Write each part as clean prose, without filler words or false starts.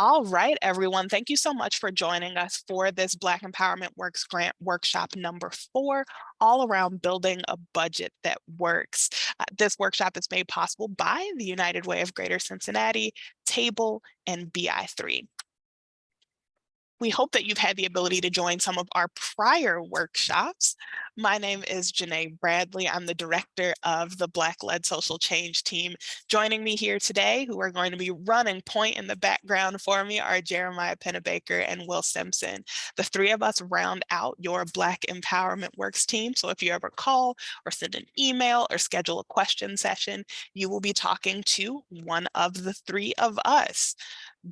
All right, everyone. Thank you so much for joining us for this Black Empowerment Works Grant Workshop number 4, all around building a budget that works. This workshop is made possible by the United Way of Greater Cincinnati, Table, and BI3. We hope that you've had the ability to join some of our prior workshops. My name is Janae Bradley. I'm the director of the Black-led Social Change team. Joining me here today, who are going to be running point in the background for me, are Jeremiah Pennebaker and Will Simpson. The three of us round out your Black Empowerment Works team. So if you ever call or send an email or schedule a question session, you will be talking to one of the three of us.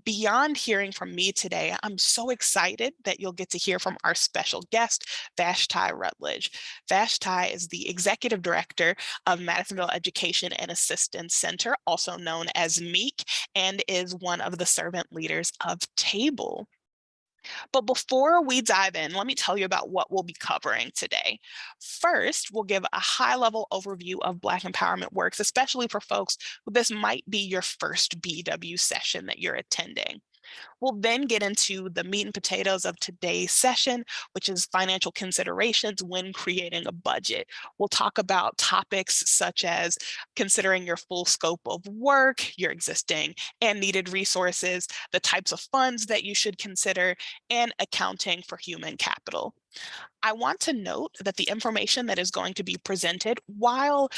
Beyond hearing from me today, I'm so excited that you'll get to hear from our special guest, Vashti Rutledge. Vashti is the executive director of Madisonville Education and Assistance Center, also known as MEEC, and is one of the servant leaders of Table. But before we dive in, let me tell you about what we'll be covering today. First, we'll give a high-level overview of Black Empowerment Works, especially for folks who this might be your first BEW session that you're attending. We'll then get into the meat and potatoes of today's session, which is financial considerations when creating a budget. We'll talk about topics such as considering your full scope of work, your existing and needed resources, the types of funds that you should consider, and accounting for human capital. I want to note that the information that is going to be presented, while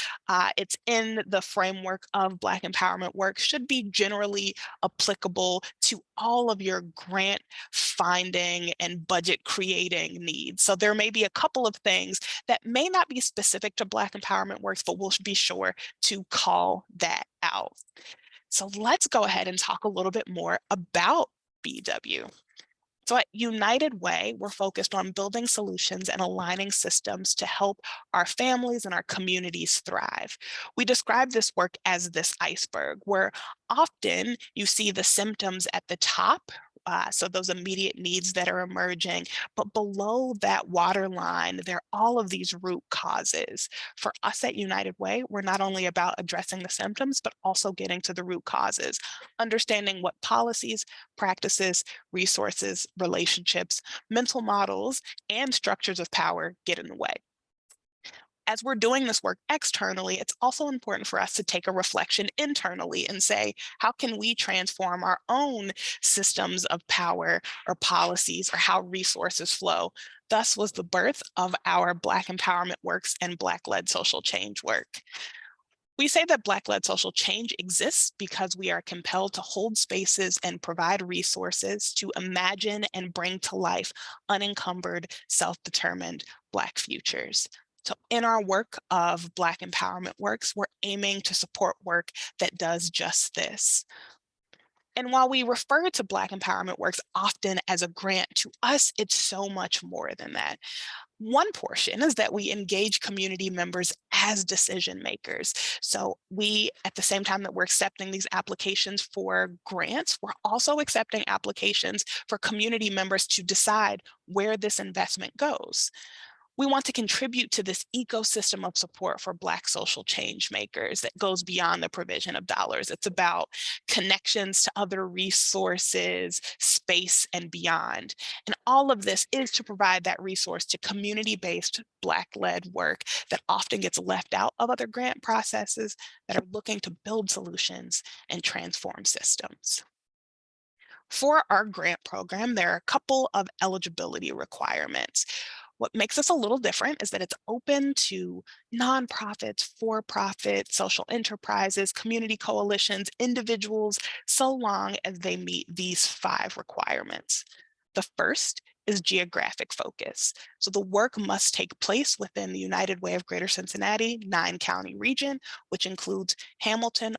it's in the framework of Black Empowerment Work, should be generally applicable to all of your grant finding and budget creating needs. So there may be a couple of things that may not be specific to Black Empowerment Works, but we'll be sure to call that out. So let's go ahead and talk a little bit more about BW. So at United Way, we're focused on building solutions and aligning systems to help our families and our communities thrive. We describe this work as this iceberg, where often you see the symptoms at the top, so those immediate needs that are emerging, but below that waterline, there are all of these root causes. For us at United Way, we're not only about addressing the symptoms, but also getting to the root causes, understanding what policies, practices, resources, relationships, mental models, and structures of power get in the way. As we're doing this work externally, it's also important for us to take a reflection internally and say, how can we transform our own systems of power or policies or how resources flow? Thus was the birth of our Black Empowerment Works and Black-led social change work. We say that Black-led social change exists because we are compelled to hold spaces and provide resources to imagine and bring to life unencumbered, self-determined Black futures. So in our work of Black Empowerment Works, we're aiming to support work that does just this. And while we refer to Black Empowerment Works often as a grant, to us, it's so much more than that. One portion is that we engage community members as decision makers. So we, at the same time that we're accepting these applications for grants, we're also accepting applications for community members to decide where this investment goes. We want to contribute to this ecosystem of support for Black social change makers that goes beyond the provision of dollars. It's about connections to other resources, space, and beyond. And all of this is to provide that resource to community-based Black-led work that often gets left out of other grant processes that are looking to build solutions and transform systems. For our grant program, there are a couple of eligibility requirements. What makes us a little different is that it's open to nonprofits, for-profit, social enterprises, community coalitions, individuals, so long as they meet these 5 requirements. The first is geographic focus. So the work must take place within the United Way of Greater Cincinnati 9-county region, which includes Hamilton,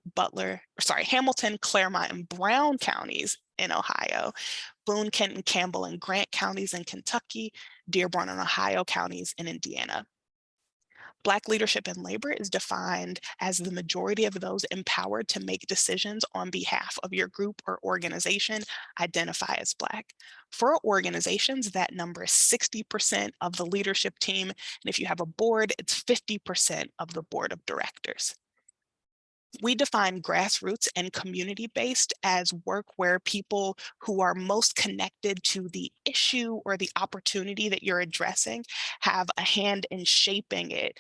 Hamilton, Claremont, and Brown counties in Ohio, Boone, Kenton, Campbell, and Grant counties in Kentucky, Dearborn and Ohio counties in Indiana. Black leadership in labor is defined as the majority of those empowered to make decisions on behalf of your group or organization identify as Black. For organizations, that number is 60% of the leadership team, and if you have a board, it's 50% of the board of directors. We define grassroots and community-based as work where people who are most connected to the issue or the opportunity that you're addressing have a hand in shaping it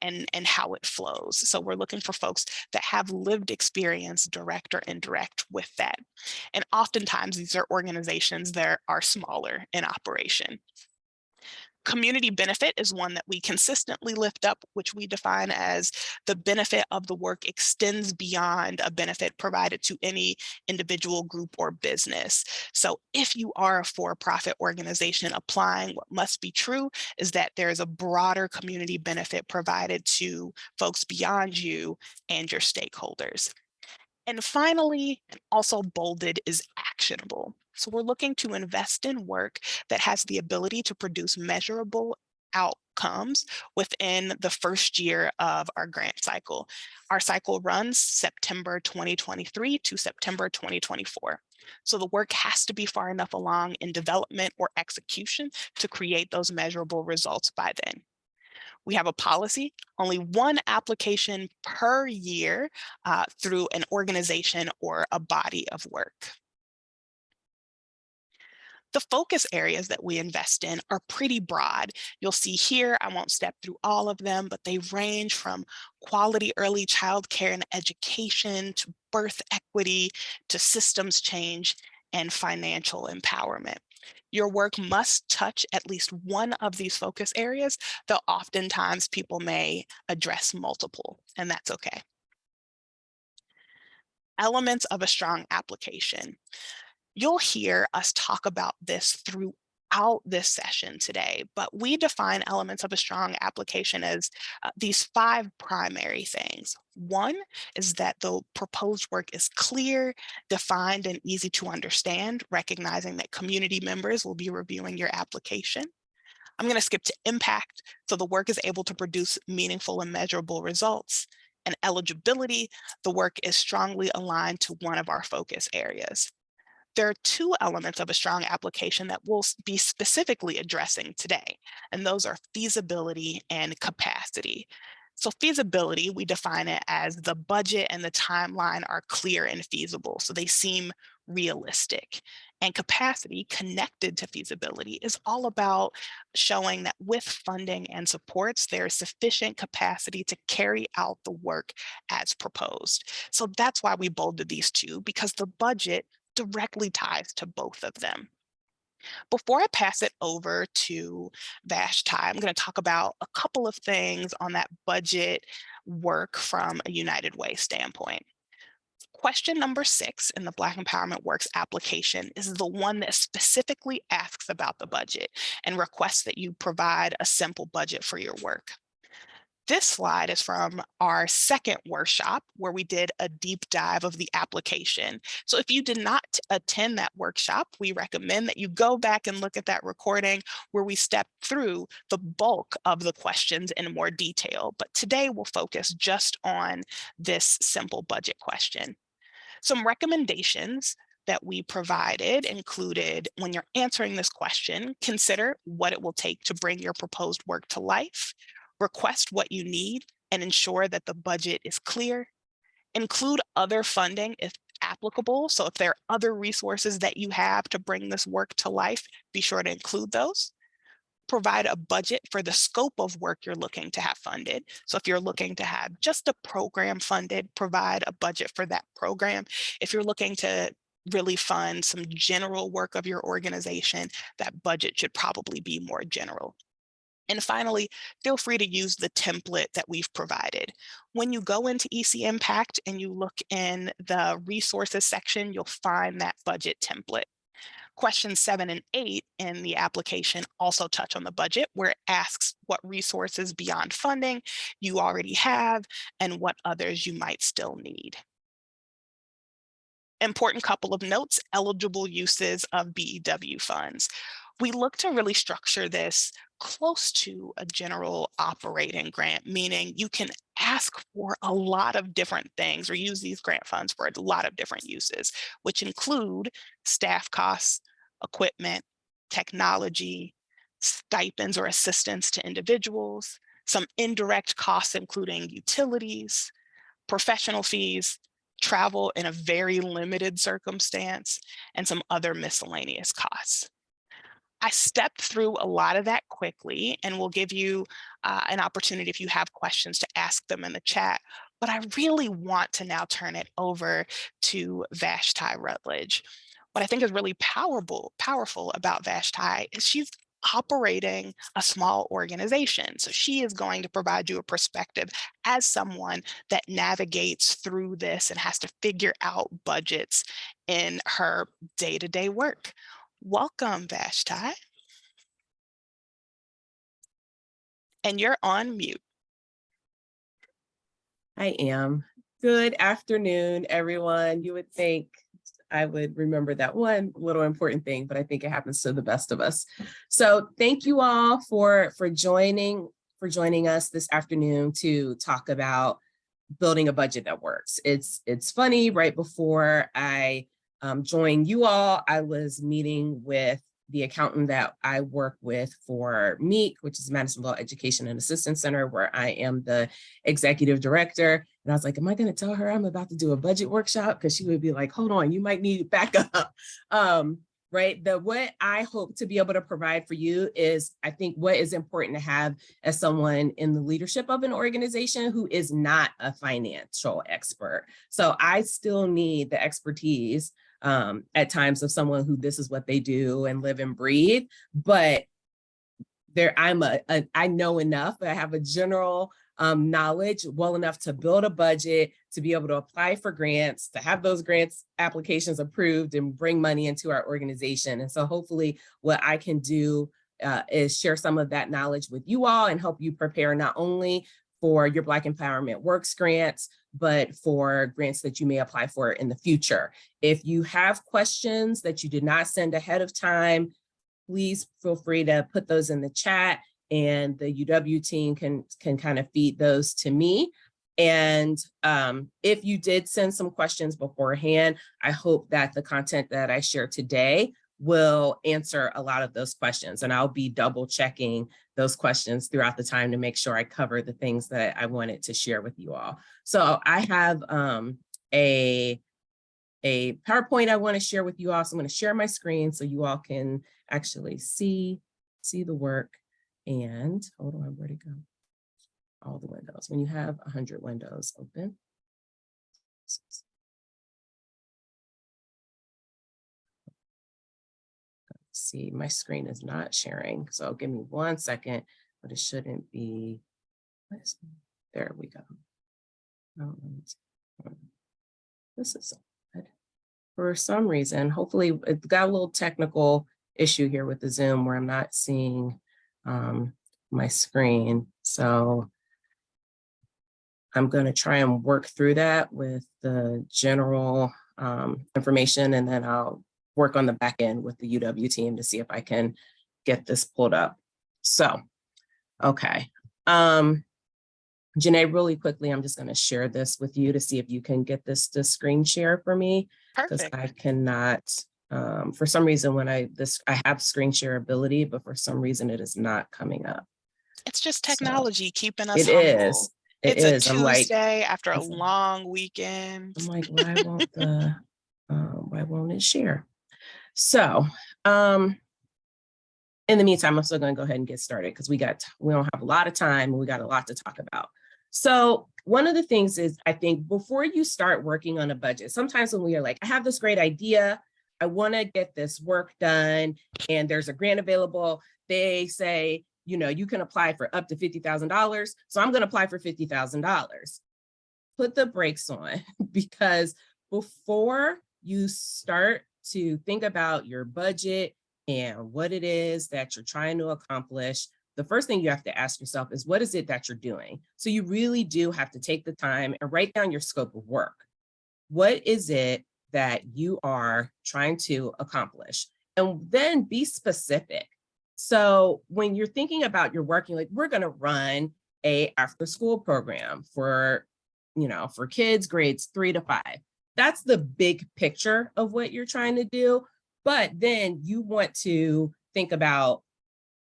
and how it flows. So we're looking for folks that have lived experience, direct or indirect, with that. And oftentimes these are organizations that are smaller in operation. Community benefit is one that we consistently lift up, which we define as the benefit of the work extends beyond a benefit provided to any individual, group, or business. So if you are a for-profit organization applying, what must be true is that there is a broader community benefit provided to folks beyond you and your stakeholders. And finally, and also bolded, is actionable. So we're looking to invest in work that has the ability to produce measurable outcomes within the first year of our grant cycle. Our cycle runs September 2023 to September 2024. So the work has to be far enough along in development or execution to create those measurable results by then. We have a policy, only one application per year through an organization or a body of work. The focus areas that we invest in are pretty broad. You'll see here, I won't step through all of them, but they range from quality early childcare and education to birth equity to systems change and financial empowerment. Your work must touch at least one of these focus areas, though oftentimes people may address multiple, and that's okay. Elements of a strong application. You'll hear us talk about this throughout this session today, but we define elements of a strong application as these five primary things. One is that the proposed work is clear, defined, and easy to understand, recognizing that community members will be reviewing your application. I'm going to skip to impact, so the work is able to produce meaningful and measurable results. And eligibility, the work is strongly aligned to one of our focus areas. There are two elements of a strong application that we'll be specifically addressing today, and those are feasibility and capacity. So feasibility, we define it as the budget and the timeline are clear and feasible, so they seem realistic. And capacity, connected to feasibility, is all about showing that with funding and supports, there is sufficient capacity to carry out the work as proposed. So that's why we bolded these two, because the budget directly ties to both of them. Before I pass it over to Vashti, I'm going to talk about a couple of things on that budget work from a United Way standpoint. Question number 6 in the Black Empowerment Works application is the one that specifically asks about the budget and requests that you provide a simple budget for your work. This slide is from our second workshop where we did a deep dive of the application. So if you did not attend that workshop, we recommend that you go back and look at that recording where we step through the bulk of the questions in more detail. But today we'll focus just on this simple budget question. Some recommendations that we provided included, when you're answering this question, consider what it will take to bring your proposed work to life. Request what you need and ensure that the budget is clear. Include other funding if applicable. So if there are other resources that you have to bring this work to life, be sure to include those. Provide a budget for the scope of work you're looking to have funded. So if you're looking to have just a program funded, provide a budget for that program. If you're looking to really fund some general work of your organization, that budget should probably be more general. And finally, feel free to use the template that we've provided. When you go into EC Impact and you look in the resources section, you'll find that budget template. Questions 7 and 8 in the application also touch on the budget, where it asks what resources beyond funding you already have and what others you might still need. Important couple of notes: eligible uses of BEW funds. We look to really structure this close to a general operating grant, meaning you can ask for a lot of different things or use these grant funds for a lot of different uses, which include staff costs, equipment, technology, stipends or assistance to individuals, some indirect costs, including utilities, professional fees, travel in a very limited circumstance, and some other miscellaneous costs. I stepped through a lot of that quickly and will give you an opportunity if you have questions to ask them in the chat. But I really want to now turn it over to Vashti Rutledge. What I think is really powerful about Vashti is she's operating a small organization. So she is going to provide you a perspective as someone that navigates through this and has to figure out budgets in her day-to-day work. Welcome, Vashti. And you're on mute. I am. Good afternoon, everyone. You would think I would remember that one little important thing, but I think it happens to the best of us. So thank you all for joining us this afternoon to talk about building a budget that works. It's funny, right before I joined you all, I was meeting with the accountant that I work with for MEEC, which is Madison Law Education and Assistance Center, where I am the executive director. And I was like, am I going to tell her I'm about to do a budget workshop? Because she would be like, hold on, you might need backup. Right. What I hope to be able to provide for you is, I think, what is important to have as someone in the leadership of an organization who is not a financial expert. So I still need the expertise at times of someone who this is what they do and live and breathe. But I know enough, but I have a general knowledge well enough to build a budget, to be able to apply for grants, to have those grants applications approved and bring money into our organization. And so hopefully what I can do is share some of that knowledge with you all and help you prepare not only for your Black Empowerment Works grants, but for grants that you may apply for in the future. If you have questions that you did not send ahead of time, please feel free to put those in the chat, and the UW team can kind of feed those to me. And if you did send some questions beforehand, I hope that the content that I share today will answer a lot of those questions. And I'll be double checking those questions throughout the time to make sure I cover the things that I wanted to share with you all. So I have a PowerPoint I want to share with you all. So I'm going to share my screen so you all can actually see the work. And hold on, where'd it go? All the windows. When you have 100 windows open. See, my screen is not sharing. So give me 1 second, but it shouldn't be. There we go. This is good. For some reason, hopefully it got a little technical issue here with the Zoom where I'm not seeing my screen. So I'm going to try and work through that with the general information, and then I'll work on the back end with the UW team to see if I can get this pulled up. So, okay. Janae, really quickly, I'm just going to share this with you to see if you can get this to screen share for me. Because I cannot, for some reason, when I have screen share ability, but for some reason it is not coming up. It's just technology keeping us humble. It is. It's a Tuesday after a long weekend. I'm like, why won't it share? So, in the meantime, I'm still going to go ahead and get started because we don't have a lot of time and we got a lot to talk about. So one of the things is, I think before you start working on a budget, sometimes when we are like, I have this great idea, I want to get this work done, and there's a grant available, they say, you can apply for up to $50,000. So I'm going to apply for $50,000. Put the brakes on, because before you start to think about your budget and what it is that you're trying to accomplish, the first thing you have to ask yourself is, what is it that you're doing? So you really do have to take the time and write down your scope of work. What is it that you are trying to accomplish? And then be specific. So when you're thinking about your work, you're like, we're going to run a after school program for kids grades 3 to 5. That's the big picture of what you're trying to do. But then you want to think about,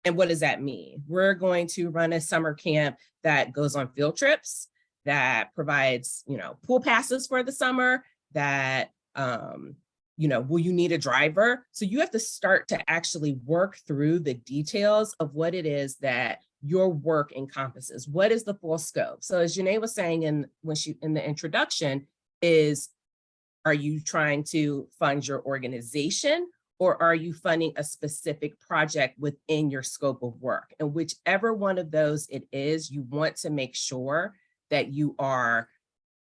and what does that mean? We're going to run a summer camp that goes on field trips. that provides, pool passes for the summer, that, will you need a driver? So you have to start to actually work through the details of what it is that your work encompasses. What is the full scope? So as Janae was saying in the introduction, is are you trying to fund your organization, or are you funding a specific project within your scope of work? And whichever one of those it is, you want to make sure that you are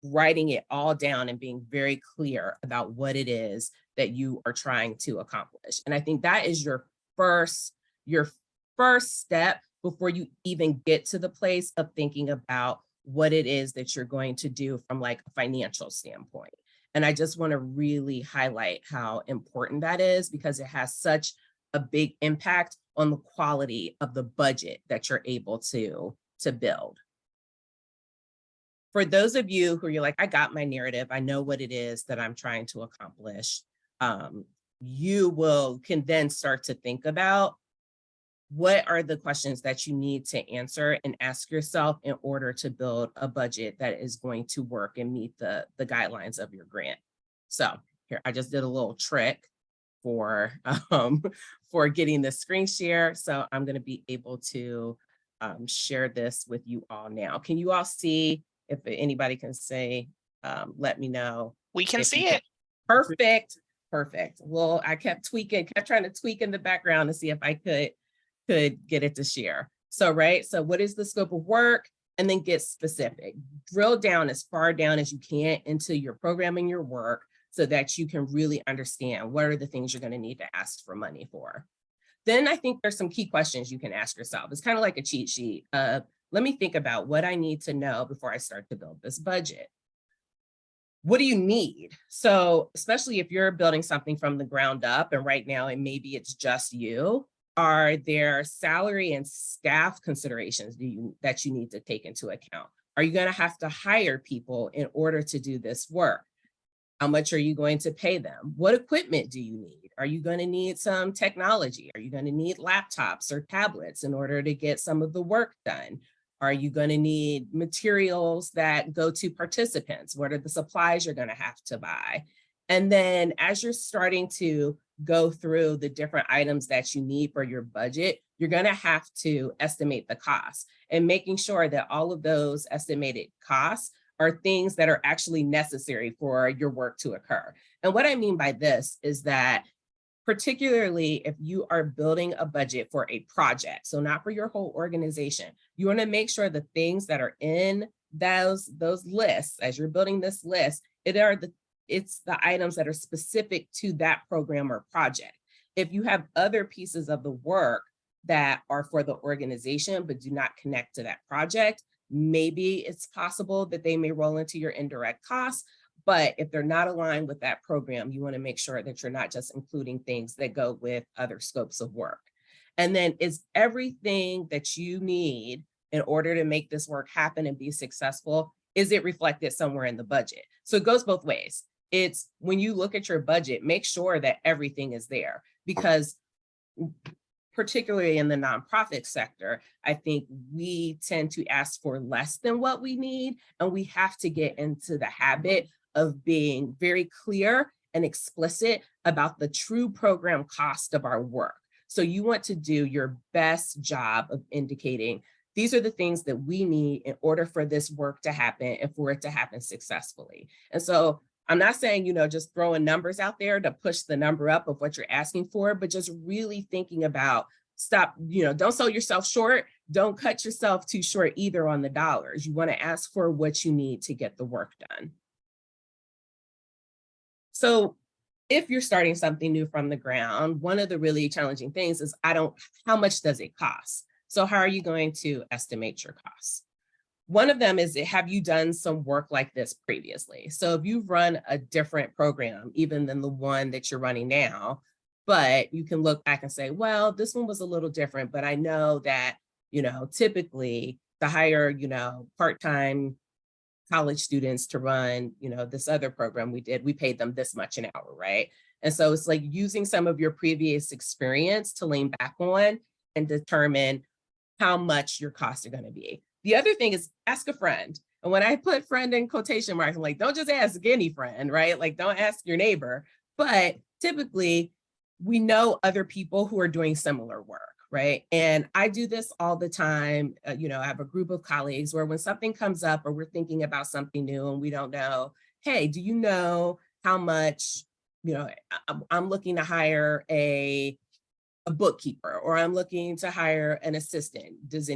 writing it all down and being very clear about what it is that you are trying to accomplish. And I think that is your first step before you even get to the place of thinking about what it is that you're going to do from like a financial standpoint. And I just want to really highlight how important that is, because it has such a big impact on the quality of the budget that you're able to build. For those of you who you're like, I got my narrative, I know what it is that I'm trying to accomplish, you can then start to think about what are the questions that you need to answer and ask yourself in order to build a budget that is going to work and meet the guidelines of your grant. So here, I just did a little trick for getting the screen share. So I'm going to be able to share this with you all now. Can you all see? If anybody can say, let me know. We can see it. Perfect. Well, I kept trying to tweak in the background to see if I could get it to share. So what is the scope of work? And then get specific. Drill down as far down as you can into your programming, your work, so that you can really understand what are the things you're going to need to ask for money for. Then I think there's some key questions you can ask yourself. It's kind of like a cheat sheet. Let me think about what I need to know before I start to build this budget. What do you need? So especially if you're building something from the ground up, and right now, and maybe it's just you, are there salary and staff considerations that you need to take into account? Are you going to have to hire people in order to do this work? How much are you going to pay them? What equipment do you need? Are you going to need some technology? Are you going to need laptops or tablets in order to get some of the work done? Are you going to need materials that go to participants? What are the supplies you're going to have to buy? And then as you're starting to go through the different items that you need for your budget, you're going to have to estimate the cost, and making sure that all of those estimated costs are things that are actually necessary for your work to occur. And what I mean by this is that, particularly if you are building a budget for a project, so not for your whole organization, you want to make sure the things that are in those lists, as you're building this list, it's the items that are specific to that program or project. If you have other pieces of the work that are for the organization but do not connect to that project, maybe it's possible that they may roll into your indirect costs. But if they're not aligned with that program, you want to make sure that you're not just including things that go with other scopes of work. And then, is everything that you need in order to make this work happen and be successful, is it reflected somewhere in the budget? So it goes both ways. It's when you look at your budget, make sure that everything is there, because particularly in the nonprofit sector, I think we tend to ask for less than what we need, and we have to get into the habit of being very clear and explicit about the true program cost of our work. So you want to do your best job of indicating, these are the things that we need in order for this work to happen and for it to happen successfully. And so I'm not saying, just throwing numbers out there to push the number up of what you're asking for, but just really thinking about, don't sell yourself short. Don't cut yourself too short either on the dollars. You want to ask for what you need to get the work done. So if you're starting something new from the ground, one of the really challenging things is how much does it cost? So how are you going to estimate your costs? One of them is, have you done some work like this previously? So if you've run a different program, even than the one that you're running now, but you can look back and say, well, this one was a little different, but I know that, typically to hire, part-time college students to run, this other program we paid them this much an hour, right? And so it's like using some of your previous experience to lean back on and determine how much your costs are going to be. The other thing is ask a friend. And when I put friend in quotation marks, I'm like, don't just ask any friend, right? Like, don't ask your neighbor. But typically, we know other people who are doing similar work, right? And I do this all the time. I have a group of colleagues where when something comes up or we're thinking about something new and we don't know, hey, do you know how much, I'm looking to hire a bookkeeper, or I'm looking to hire an assistant. Does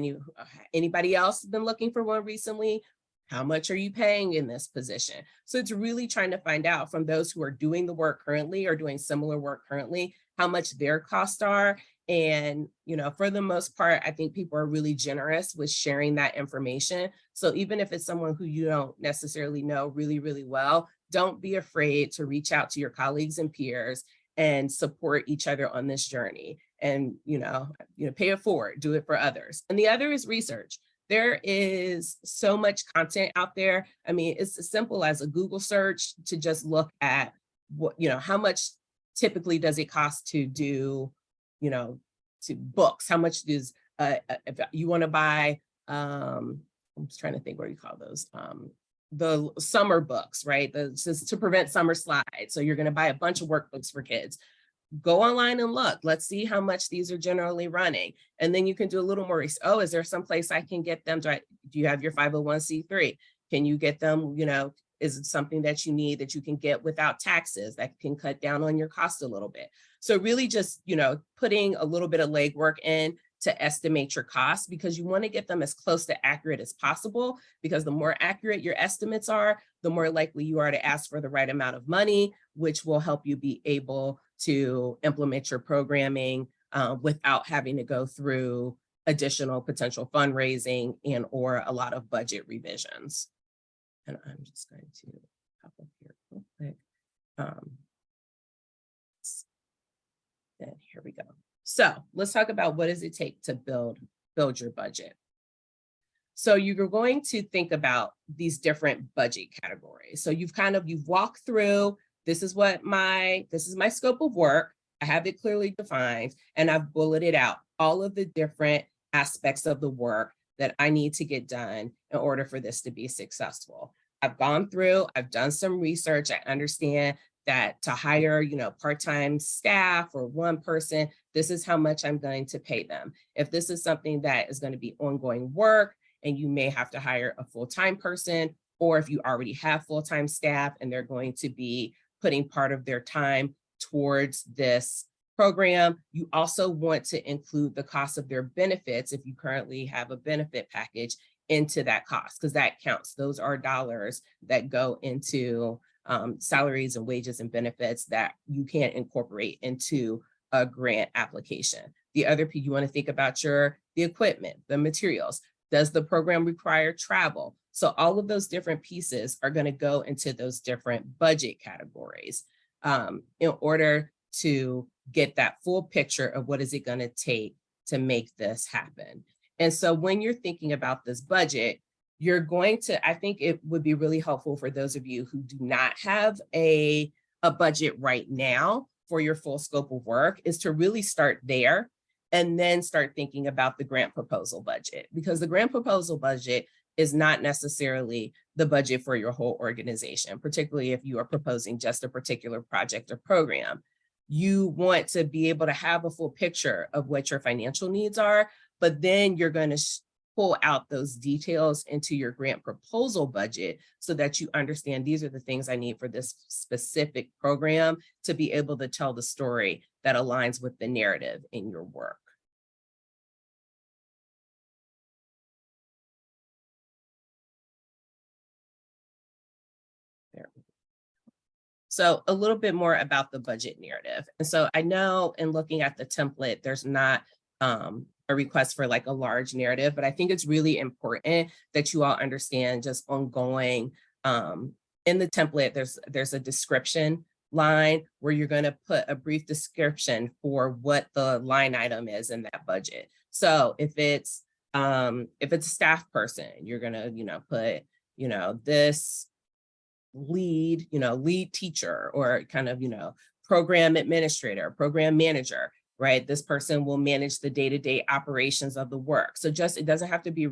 anybody else been looking for one recently? How much are you paying in this position? So it's really trying to find out from those who are doing the work currently or doing similar work currently, how much their costs are. And, for the most part, I think people are really generous with sharing that information. So even if it's someone who you don't necessarily know really, really well, don't be afraid to reach out to your colleagues and peers and support each other on this journey. And, pay it forward, do it for others. And the other is research. There is so much content out there. I mean, it's as simple as a Google search to just look at how much typically does it cost to do, to books? How much does, if you want to buy, I'm just trying to think what you call those, the summer books, right? Just to prevent summer slides. So you're going to buy a bunch of workbooks for kids. Go online and look. Let's see how much these are generally running. And then you can do a little more. Oh, is there some place I can get them? Do you have your 501c3? Can you get them, is it something that you need that you can get without taxes that can cut down on your cost a little bit? So really just, putting a little bit of legwork in to estimate your costs, because you want to get them as close to accurate as possible, because the more accurate your estimates are, the more likely you are to ask for the right amount of money, which will help you be able to implement your programming without having to go through additional potential fundraising and or a lot of budget revisions. And I'm just going to pop up here real quick. Then here we go. So let's talk about what does it take to build your budget. So you're going to think about these different budget categories. So you've walked through, this is my scope of work. I have it clearly defined, and I've bulleted out all of the different aspects of the work that I need to get done in order for this to be successful. I've gone through, I've done some research. I understand that to hire, part-time staff or one person, this is how much I'm going to pay them. If this is something that is going to be ongoing work and you may have to hire a full-time person, or if you already have full-time staff and they're going to be putting part of their time towards this program, you also want to include the cost of their benefits if you currently have a benefit package into that cost, because that counts. Those are dollars that go into salaries and wages and benefits that you can't incorporate into a grant application. The other piece, you want to think about the equipment, the materials. Does the program require travel? So all of those different pieces are going to go into those different budget categories in order to get that full picture of what is it going to take to make this happen. And so when you're thinking about this budget, I think it would be really helpful for those of you who do not have a budget right now for your full scope of work, is to really start there and then start thinking about the grant proposal budget, because the grant proposal budget is not necessarily the budget for your whole organization, particularly if you are proposing just a particular project or program. You want to be able to have a full picture of what your financial needs are, but then you're going to pull out those details into your grant proposal budget so that you understand these are the things I need for this specific program to be able to tell the story that aligns with the narrative in your work. There. So a little bit more about the budget narrative. And so I know in looking at the template, there's not a request for like a large narrative, but I think it's really important that you all understand just ongoing. In the template, there's a description line where you're going to put a brief description for what the line item is in that budget. So if it's a staff person, you're going to put this lead teacher, or kind of program administrator, program manager, right? This person will manage the day-to-day operations of the work. So it doesn't have to be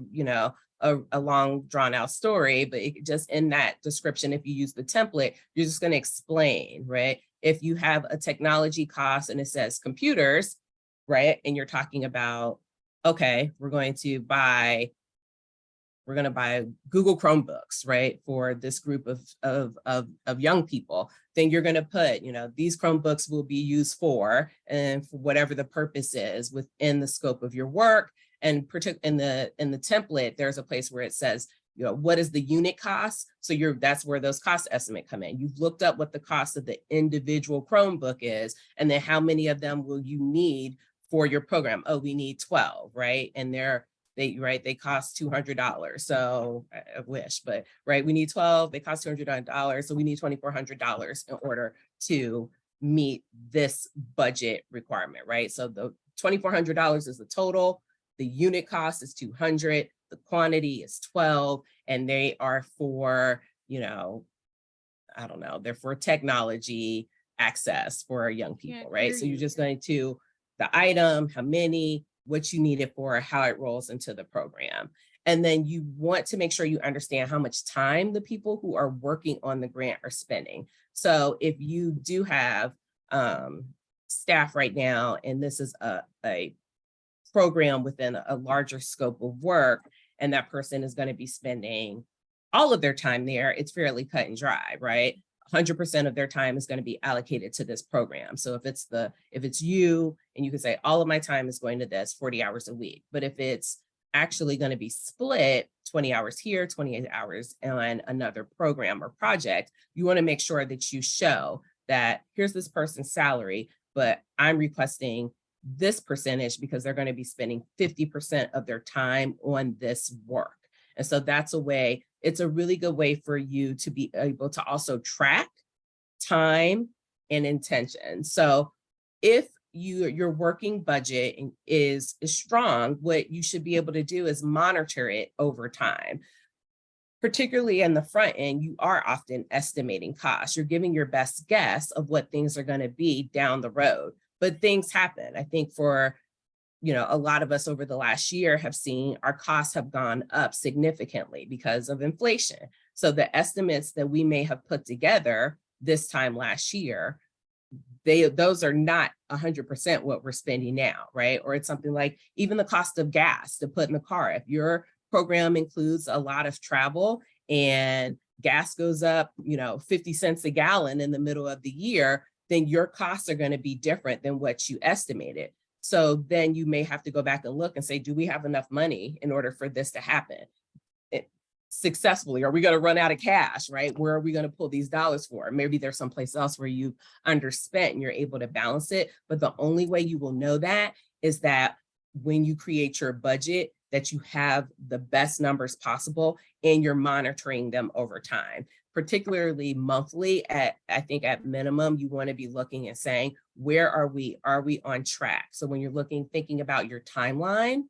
a long drawn out story, but just in that description, if you use the template, you're just going to explain, right? If you have a technology cost and it says computers, right? And you're talking about, okay, we're going to buy Google Chromebooks, right, for this group of young people, then you're going to put, these Chromebooks will be used for, and for whatever the purpose is within the scope of your work. And in the template, there's a place where it says, what is the unit cost? So that's where those cost estimate come in. You've looked up what the cost of the individual Chromebook is, and then how many of them will you need for your program? Oh, we need 12, right? And they cost $200. So I wish, but right, we need 12, they cost $200. So we need $2,400 in order to meet this budget requirement, right? So the $2,400 is the total, the unit cost is 200, the quantity is 12, and they are for, I don't know, they're for technology access for young people, right? So you're just going to the item, how many, what you need it for, how it rolls into the program. And then you want to make sure you understand how much time the people who are working on the grant are spending. So if you do have staff right now, and this is a program within a larger scope of work, and that person is going to be spending all of their time there, it's fairly cut and dry, right? 100% of their time is going to be allocated to this program. So if it's you, and you can say all of my time is going to this 40 hours a week, but if it's actually going to be split 20 hours here, 28 hours on another program or project, you want to make sure that you show that here's this person's salary, but I'm requesting this percentage because they're going to be spending 50% of their time on this work. And so it's a really good way for you to be able to also track time and intention. So if your working budget is strong, what you should be able to do is monitor it over time. Particularly in the front end, you are often estimating costs. You're giving your best guess of what things are going to be down the road, but things happen. I think for a lot of us over the last year have seen our costs have gone up significantly because of inflation. So the estimates that we may have put together this time last year, those are not 100% what we're spending now, right? Or it's something like even the cost of gas to put in the car. If your program includes a lot of travel and gas goes up, 50 cents a gallon in the middle of the year, then your costs are going to be different than what you estimated. So then you may have to go back and look and say, do we have enough money in order for this to happen successfully? Are we going to run out of cash, right? Where are we going to pull these dollars for? Maybe there's someplace else where you've underspent and you're able to balance it. But the only way you will know that is that when you create your budget, that you have the best numbers possible and you're monitoring them over time. Particularly monthly, I think at minimum, you want to be looking and saying, where are we? Are we on track? So when you're thinking about your timeline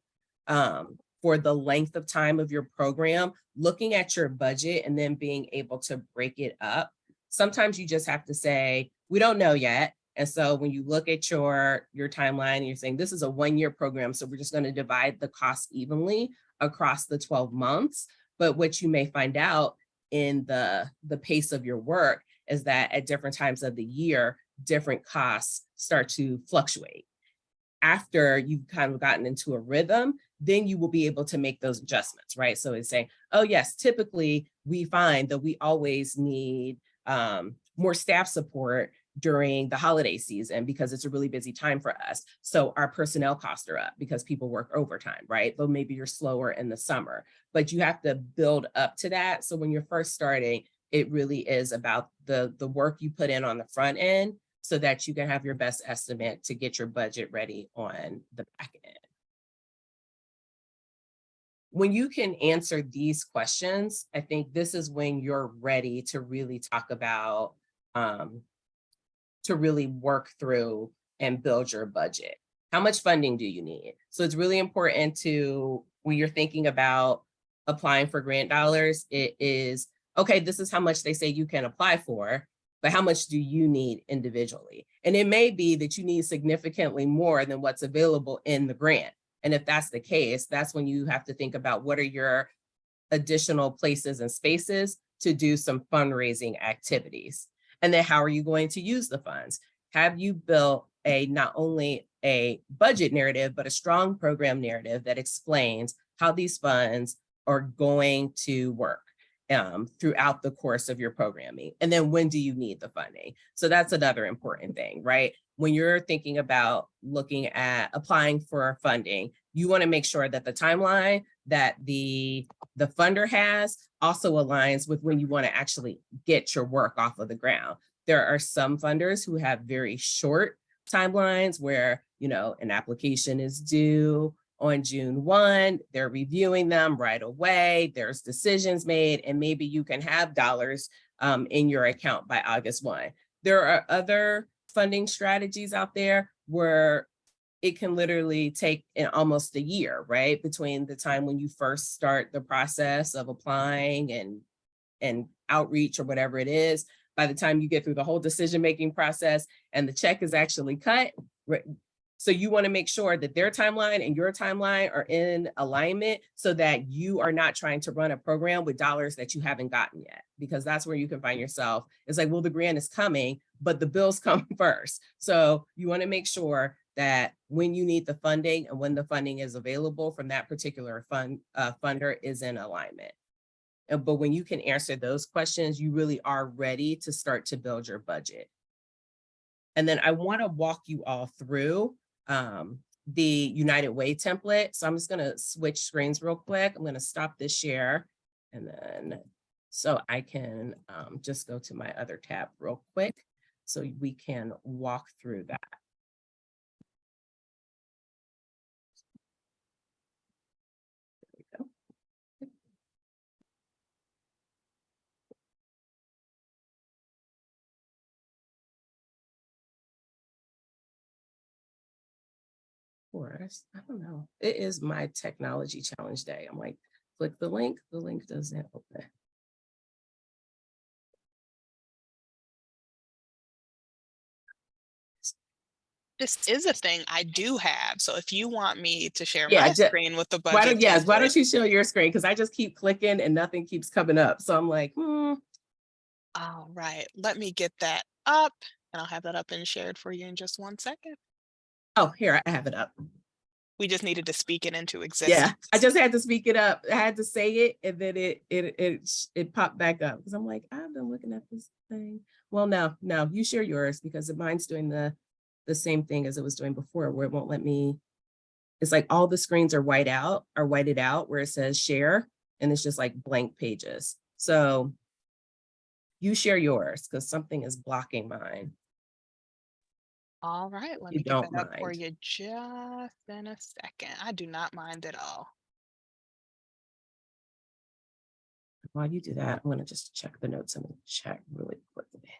for the length of time of your program, looking at your budget and then being able to break it up. Sometimes you just have to say, we don't know yet. And so when you look at your timeline and you're saying, this is a 1-year program, so we're just going to divide the cost evenly across the 12 months. But what you may find out in the pace of your work is that at different times of the year, different costs start to fluctuate. After you've kind of gotten into a rhythm, then you will be able to make those adjustments, right? So it's saying, oh yes, typically we find that we always need more staff support during the holiday season because it's a really busy time for us. So our personnel costs are up because people work overtime, right? Though maybe you're slower in the summer, but you have to build up to that. So when you're first starting, it really is about the work you put in on the front end so that you can have your best estimate to get your budget ready on the back end. When you can answer these questions, I think this is when you're ready to really talk about to really work through and build your budget. How much funding do you need? So it's really important to, when you're thinking about applying for grant dollars, it is, okay, this is how much they say you can apply for, but how much do you need individually? And it may be that you need significantly more than what's available in the grant. And if that's the case, that's when you have to think about what are your additional places and spaces to do some fundraising activities. And then how are you going to use the funds? Have you built a not only a budget narrative, but a strong program narrative that explains how these funds are going to work throughout the course of your programming? And then when do you need the funding? So that's another important thing, right? When you're thinking about looking at applying for funding, you want to make sure that the timeline that the funder has also aligns with when you want to actually get your work off of the ground. There are some funders who have very short timelines where, you know, an application is due on June 1, they're reviewing them right away, there's decisions made, and maybe you can have dollars in your account by August 1. There are other funding strategies out there where it can literally take almost a year, right? Between the time when you first start the process of applying and outreach or whatever it is, by the time you get through the whole decision-making process and the check is actually cut. So you want to make sure that their timeline and your timeline are in alignment so that you are not trying to run a program with dollars that you haven't gotten yet, because that's where you can find yourself. It's like, well, the grant is coming, but the bills come first. So you want to make sure that when you need the funding and when the funding is available from that particular funder is in alignment. But when you can answer those questions, you really are ready to start to build your budget. And then I want to walk you all through the United Way template. So I'm just going to switch screens real quick. I'm going to stop this share, and then so I can just go to my other tab real quick so we can walk through that. Course, I don't know. It is my technology challenge day. I'm like, click the link doesn't open. This is a thing I do have. So if you want me to share Yeah, my screen with the why budget don't template. you show your screen? Because I just keep clicking and nothing keeps coming up. So I'm like, All right, let me get that up, and I'll have that up and shared for you in just 1 second. Oh, here, I have it up. We just needed to speak it into Yeah, existence. I just had to speak it up. I had to say it, and then it popped back up because I'm like, I've been looking at this thing. Well, no, you share yours because mine's doing the same thing as it was doing before, where it won't let me. It's like all the screens are whited out where it says share, and it's just like blank pages. So you share yours because something is blocking mine. All right, let You me get don't that up for mind. you just in a second. I do not mind at all. While you do that, I'm going to just check the notes in the chat really quickly.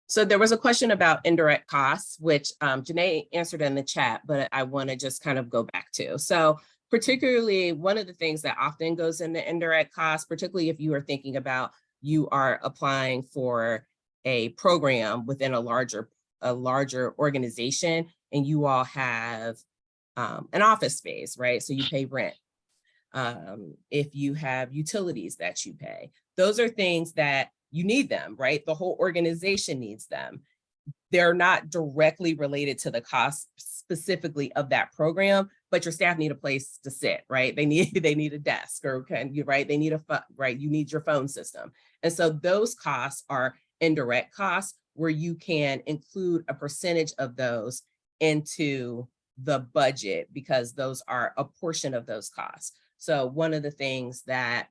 So there was a question about indirect costs, which Janae answered in the chat, but I want to just kind of go back to. So particularly one of the things that often goes into indirect costs, particularly if you are thinking about you are applying for a program within a larger organization, and you all have an office space, right? So you pay rent. If you have utilities that you pay, those are things that you need them, right? The whole organization needs them. They're not directly related to the cost specifically of that program, but your staff need a place to sit, right? They need a desk, or right? They need right? You need your phone system. And so those costs are indirect costs where you can include a percentage of those into the budget because those are a portion of those costs. So one of the things that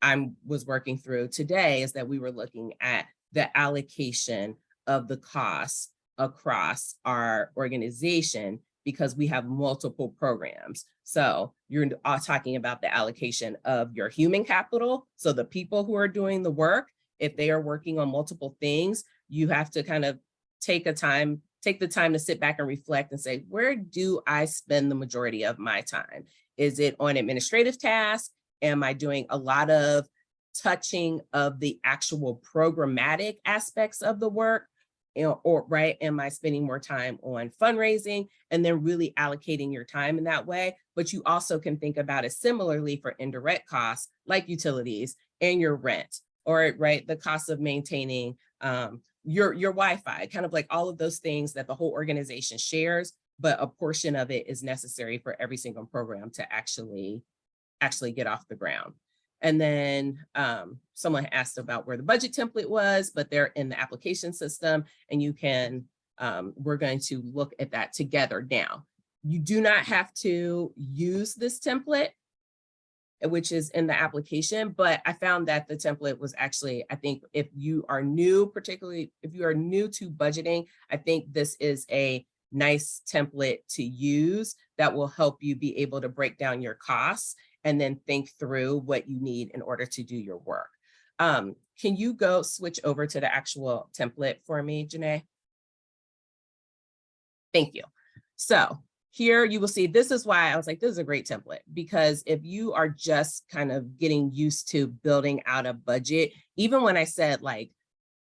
I was working through today is that we were looking at the allocation of the costs across our organization because we have multiple programs. So you're talking about the allocation of your human capital. So the people who are doing the work, if they are working on multiple things, you have to kind of take the time to sit back and reflect and say, where do I spend the majority of my time? Is it on administrative tasks? Am I doing a lot of touching of the actual programmatic aspects of the work? or right, am I spending more time on fundraising, and then really allocating your time in that way. But you also can think about it similarly for indirect costs like utilities and your rent, or right, the cost of maintaining your Wi-Fi, kind of like all of those things that the whole organization shares, but a portion of it is necessary for every single program to actually get off the ground. And then someone asked about where the budget template was, but they're in the application system, and you can, we're going to look at that together now. You do not have to use this template, which is in the application, but I found that the template was actually, I think if you are new, particularly if you are new to budgeting, I think this is a nice template to use that will help you be able to break down your costs and then think through what you need in order to do your work. Can you go switch over to the actual template for me, Janae? Thank you. So here you will see, this is why I was like, this is a great template, because if you are just kind of getting used to building out a budget, even when I said like,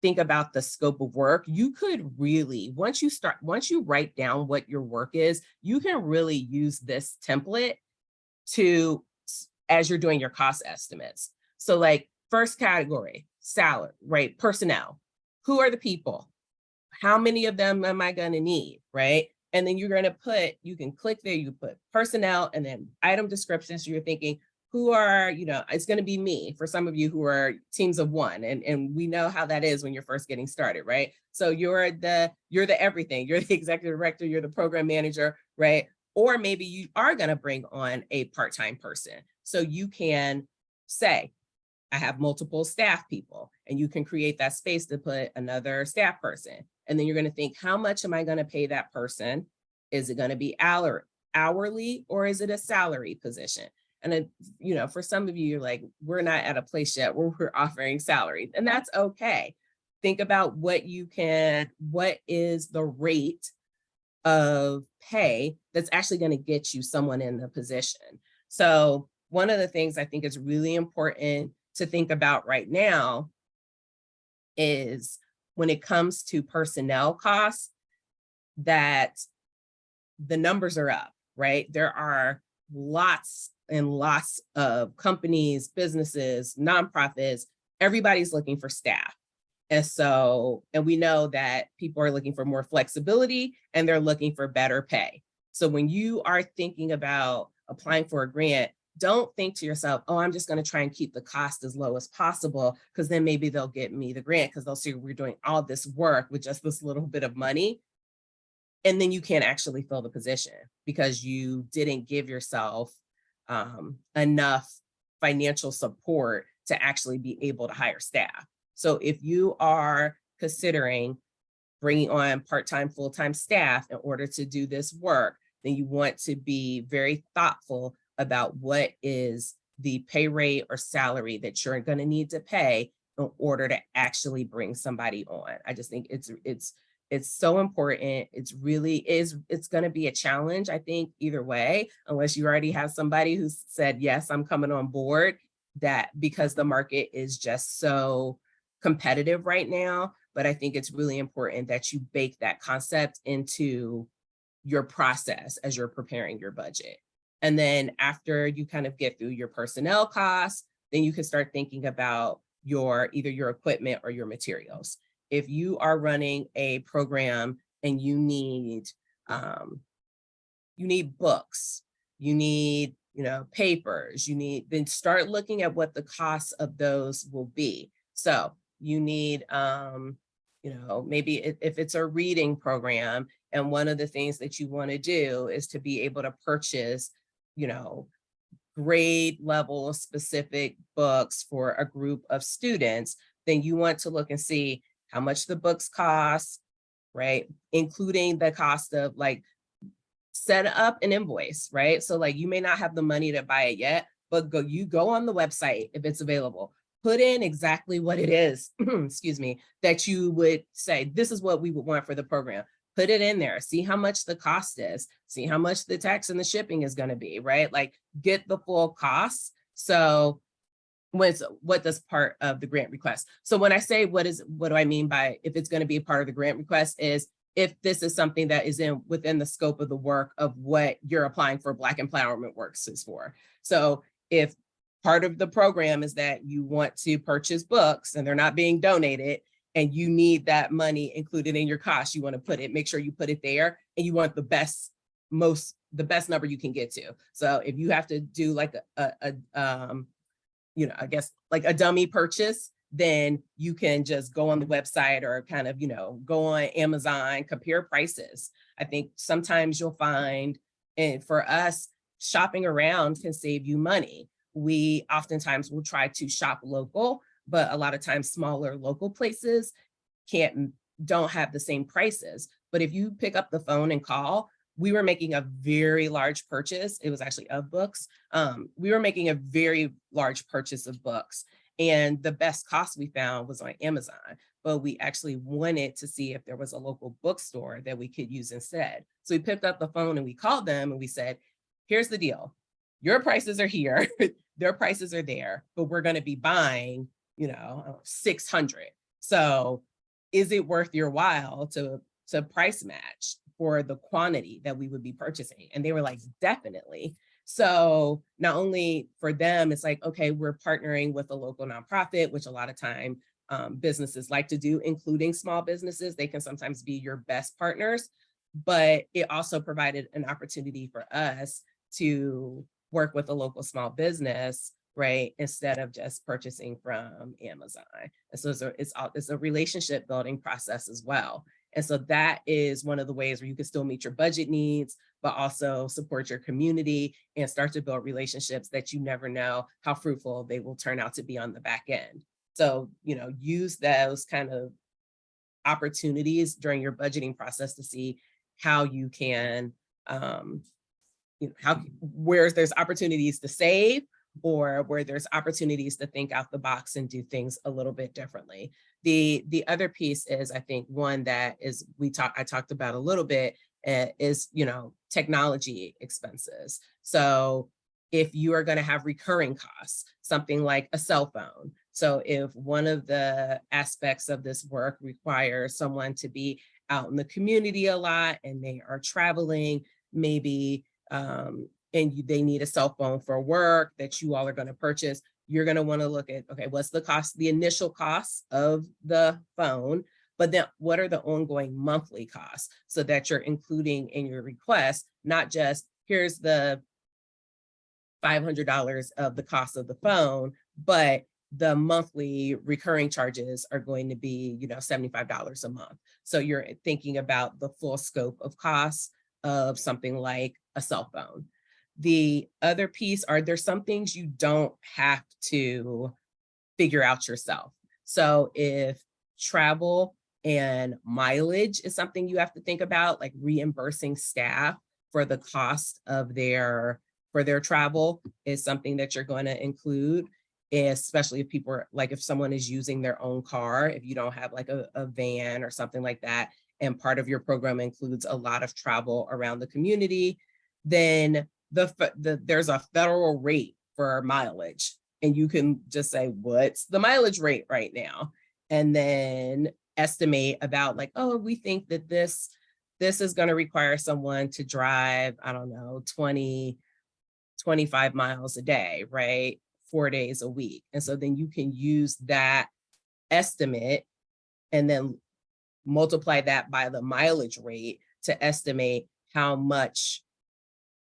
think about the scope of work, you could really, once you write down what your work is, you can really use this template to, as you're doing your cost estimates. So like first category, salary, right? Personnel. Who are the people? How many of them am I going to need, right? And then you're going to put, you can click there, you put personnel and then item descriptions. So you're thinking, who are, it's going to be me for some of you who are teams of one. And we know how that is when you're first getting started, right? So you're the everything. You're the executive director, you're the program manager, right? Or maybe you are going to bring on a part-time person. So you can say, I have multiple staff people, and you can create that space to put another staff person. And then you're going to think, how much am I going to pay that person? Is it going to be hourly, or is it a salary position? And then, for some of you, you're like, we're not at a place yet where we're offering salary, and that's okay. Think about what is the rate of pay that's actually going to get you someone in the position. So one of the things I think is really important to think about right now is when it comes to personnel costs, that the numbers are up, right? There are lots and lots of companies, businesses, nonprofits, everybody's looking for staff. And we know that people are looking for more flexibility and they're looking for better pay. So when you are thinking about applying for a grant, don't think to yourself, oh, I'm just going to try and keep the cost as low as possible, because then maybe they'll get me the grant, because they'll see we're doing all this work with just this little bit of money. And then you can't actually fill the position because you didn't give yourself enough financial support to actually be able to hire staff. So if you are considering bringing on part-time, full-time staff in order to do this work, then you want to be very thoughtful about what is the pay rate or salary that you're going to need to pay in order to actually bring somebody on. I just think it's so important. It's going to be a challenge, I think, either way, unless you already have somebody who said, yes, I'm coming on board, that because the market is just so competitive right now. But I think it's really important that you bake that concept into your process as you're preparing your budget. And then after you kind of get through your personnel costs, then you can start thinking about either your equipment or your materials. If you are running a program and you need books, you need papers, then start looking at what the costs of those will be. So you need maybe if it's a reading program, and one of the things that you want to do is to be able to purchase grade level specific books for a group of students, then you want to look and see how much the books cost, right? Including the cost of set up an invoice, right? So you may not have the money to buy it yet, but go on the website if it's available. Put in exactly what it is, excuse me, that you would say, this is what we would want for the program. Put it in there, see how much the cost is, see how much the tax and the shipping is going to be, right? Get the full costs. So what does part of the grant request? So when I say what do I mean by if it's going to be a part of the grant request is if this is something that is within the scope of the work of what you're applying for Black Empowerment Works is for. So if part of the program is that you want to purchase books and they're not being donated and you need that money included in your cost, you want to make sure you put it there, and you want the best number you can get to. So if you have to do like I guess like a dummy purchase, then you can just go on the website or kind of, go on Amazon, compare prices. I think sometimes you'll find, and for us, shopping around can save you money. We oftentimes will try to shop local, but a lot of times smaller local places don't have the same prices. But if you pick up the phone and call, we were making a very large purchase. It was actually of books. We were making a very large purchase of books. And the best cost we found was on Amazon. But we actually wanted to see if there was a local bookstore that we could use instead. So we picked up the phone and we called them and we said, here's the deal. Your prices are here. Their prices are there, but we're going to be buying, 600. So is it worth your while to price match for the quantity that we would be purchasing? And they were like, definitely. So not only for them, it's like, okay, we're partnering with a local nonprofit, which a lot of time businesses like to do, including small businesses. They can sometimes be your best partners, but it also provided an opportunity for us to work with a local small business, right? Instead of just purchasing from Amazon. And so it's a relationship building process as well. And so that is one of the ways where you can still meet your budget needs, but also support your community and start to build relationships that you never know how fruitful they will turn out to be on the back end. So, use those kind of opportunities during your budgeting process to see how you can, where there's opportunities to save or where there's opportunities to think out the box and do things a little bit differently. The other piece is, I think, one that is I talked about a little bit is, technology expenses. So if you are going to have recurring costs, something like a cell phone. So if one of the aspects of this work requires someone to be out in the community a lot and they are traveling, maybe, they need a cell phone for work that you all are going to purchase, you're going to want to look at, okay, what's the cost, the initial cost of the phone, but then what are the ongoing monthly costs so that you're including in your request, not just here's the $500 of the cost of the phone, but the monthly recurring charges are going to be, $75 a month. So you're thinking about the full scope of costs of something like a cell phone. The other piece are there's some things you don't have to figure out yourself. So if travel and mileage is something you have to think about, like reimbursing staff for the cost of their travel is something that you're going to include, especially if people are like, if someone is using their own car, if you don't have like a van or something like that, and part of your program includes a lot of travel around the community, then there's a federal rate for mileage. And you can just say, what's the mileage rate right now? And then estimate about like, oh, we think that this is going to require someone to drive, I don't know, 25 miles a day, right? 4 days a week. And so then you can use that estimate and then multiply that by the mileage rate to estimate how much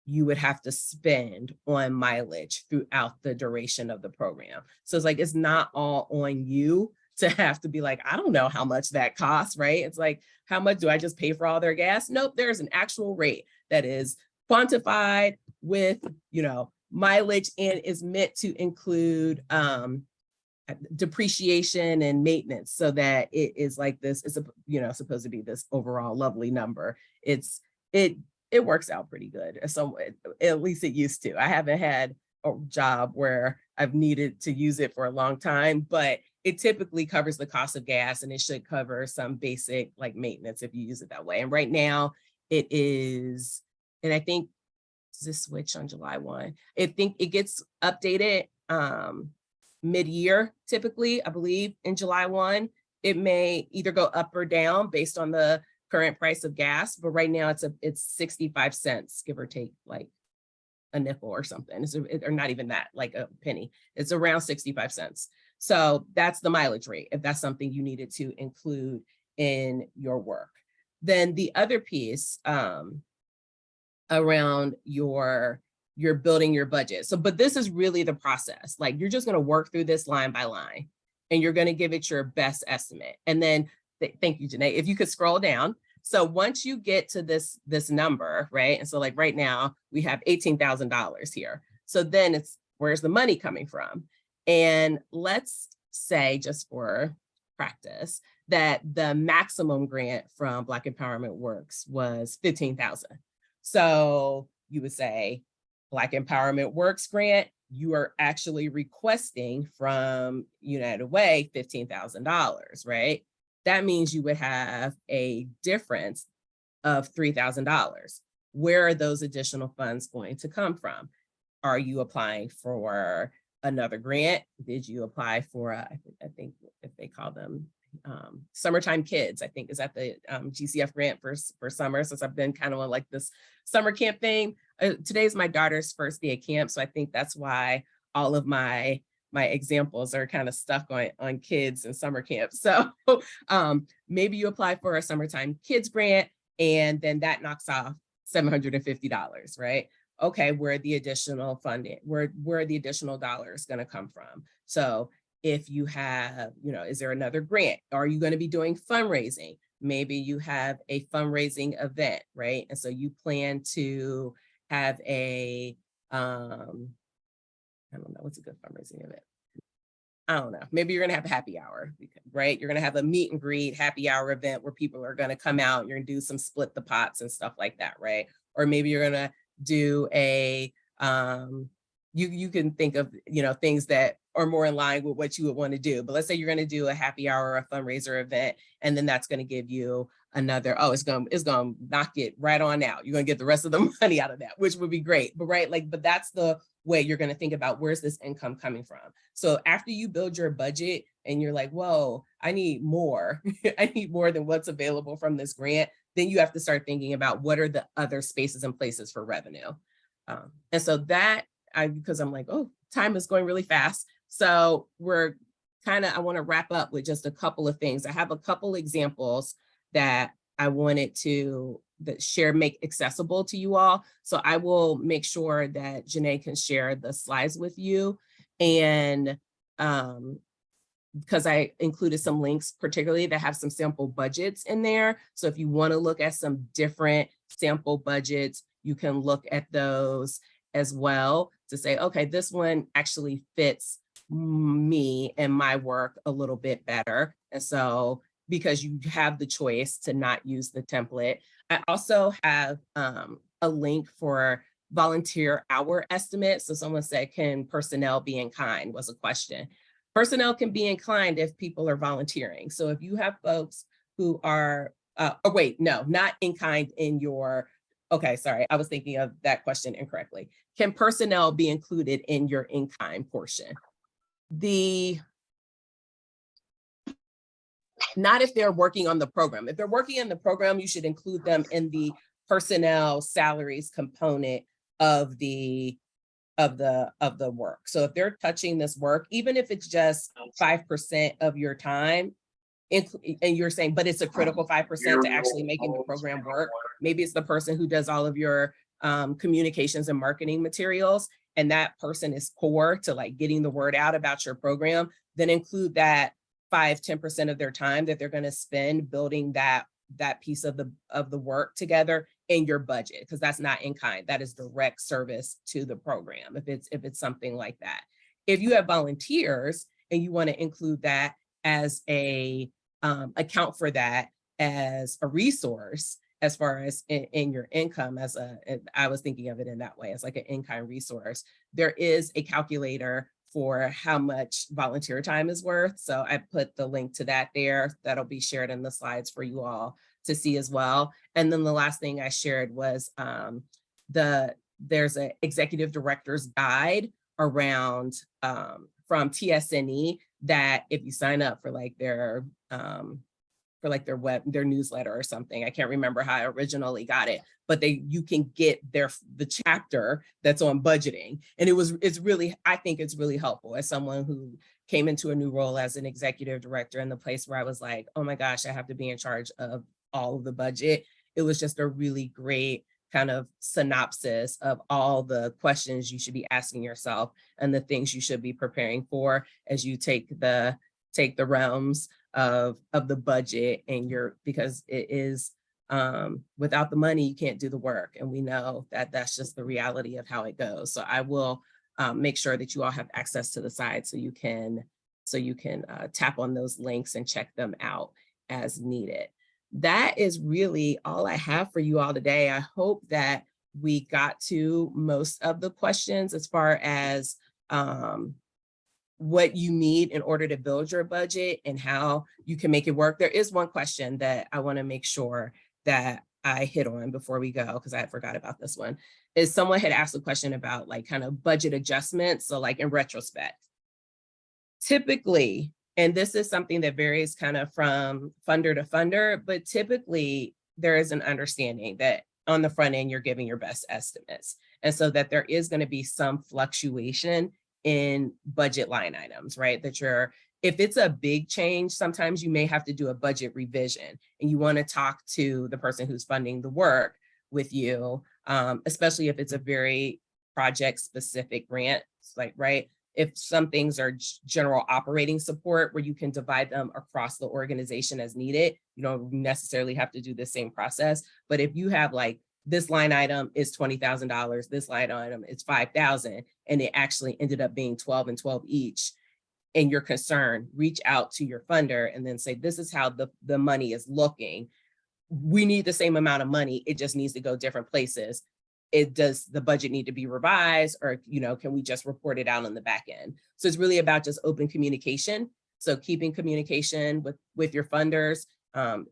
you would have to spend on mileage throughout the duration of the program. So it's like, it's not all on you to have to be like, I don't know how much that costs, right? It's like, how much do I just pay for all their gas? Nope, there's an actual rate that is quantified with, mileage and is meant to include depreciation and maintenance so that it is like this is supposed to be this overall lovely number. It works out pretty good. So at least it used to. I haven't had a job where I've needed to use it for a long time, but it typically covers the cost of gas and it should cover some basic like maintenance if you use it that way. And right now it is, and I think this switch on July 1. I think it gets updated mid-year, typically, I believe in July 1. It may either go up or down based on the current price of gas, but right now it's 65 cents, give or take like a nickel or something, or not even that, like a penny. It's around 65 cents. So that's the mileage rate, if that's something you needed to include in your work. Then the other piece around you're building your budget. So, but this is really the process. Like you're just going to work through this line by line and you're going to give it your best estimate. And then, thank you, Janae, if you could scroll down. So once you get to this number, right? And so like right now we have $18,000 here. So then it's, where's the money coming from? And let's say, just for practice, that the maximum grant from Black Empowerment Works was 15,000. So you would say, Black Empowerment Works grant, you are actually requesting from United Way $15,000, right? That means you would have a difference of $3,000. Where are those additional funds going to come from? Are you applying for another grant? Did you apply for, I think if they call them summertime kids, I think is that the GCF grant for summer, since I've been kind of on like this summer camp thing. Today's my daughter's first day at camp, so I think that's why all of my examples are kind of stuck on kids and summer camp. So maybe you apply for a summertime kids grant and then that knocks off $750, right? Okay, where are the additional funding, where are the additional dollars going to come from? So if you have, is there another grant? Are you going to be doing fundraising? Maybe you have a fundraising event, right? And so you plan to have a, I don't know, what's a good fundraising event? I don't know. Maybe you're going to have a happy hour, right? You're going to have a meet and greet happy hour event where people are going to come out. You're going to do some split the pots and stuff like that, right? Or maybe you're going to do a, you can think of, things that are more in line with what you would want to do. But let's say you're going to do a happy hour or a fundraiser event, and then that's going to give you another, it's going to knock it right on out. You're going to get the rest of the money out of that, which would be great. But right, but that's the way you're going to think about where's this income coming from. So after you build your budget and you're like, whoa, I need more, I need more than what's available from this grant, then you have to start thinking about what are the other spaces and places for revenue. And so that, because I'm like, oh, time is going really fast. So I want to wrap up with just a couple of things. I have a couple examples that I wanted to make accessible to you all. So I will make sure that Janae can share the slides with you. And because I included some links, particularly that have some sample budgets in there. So if you want to look at some different sample budgets, you can look at those as well to say, okay, this one actually fits me and my work a little bit better. And so because you have the choice to not use the template. I also have a link for volunteer hour estimates. So someone said, can personnel be in kind, was a question. Personnel can be in kind if people are volunteering. So if you have folks who are, not in kind in your, okay, sorry, I was thinking of that question incorrectly. Can personnel be included in your in kind portion? Not if they're working on the program. If they're working on the program, you should include them in the personnel salaries component of the work. So if they're touching this work, even if it's just 5% of your time, and you're saying, but it's a critical 5% to actually making the program work. Maybe it's the person who does all of your communications and marketing materials, and that person is core to like getting the word out about your program, then include that 5-10% of their time that they're going to spend building that piece of the work together in your budget, because that's not in kind. That is direct service to the program if it's something like that. If you have volunteers and you want to include that as a account for that as a resource, as far as in your income, I was thinking of it in that way, as like an in-kind resource. There is a calculator for how much volunteer time is worth. So I put the link to that there. That'll be shared in the slides for you all to see as well. And then the last thing I shared was there's an executive director's guide around from TSNE that if you sign up for like their their newsletter or something. I can't remember how I originally got it, but you can get the chapter that's on budgeting. And it's really, I think it's really helpful as someone who came into a new role as an executive director in the place where I was like, oh my gosh, I have to be in charge of all of the budget. It was just a really great kind of synopsis of all the questions you should be asking yourself and the things you should be preparing for as you take the realms of the budget and because it is without the money you can't do the work, and we know that that's just the reality of how it goes. So I will make sure that you all have access to the site so you can tap on those links and check them out as needed. That is really all I have for you all today. I hope that we got to most of the questions as far as what you need in order to build your budget and how you can make it work. There is one question that I want to make sure that I hit on before we go, because I forgot about this one, is someone had asked a question about like kind of budget adjustments. So like in retrospect, typically, and this is something that varies kind of from funder to funder, but typically there is an understanding that on the front end, you're giving your best estimates. And so that there is going to be some fluctuation in budget line items, right? If it's a big change, sometimes you may have to do a budget revision and you want to talk to the person who's funding the work with you, especially if it's a very project specific grant, like, right? If some things are general operating support where you can divide them across the organization as needed, you don't necessarily have to do the same process. But if you have like, this line item is $20,000, this line item is $5,000, and it actually ended up being 12 and 12 each, and you're concerned, reach out to your funder and then say, this is how the money is looking. We need the same amount of money. It just needs to go different places. Does the budget need to be revised, or, can we just report it out on the back end? So it's really about just open communication. So keeping communication with your funders.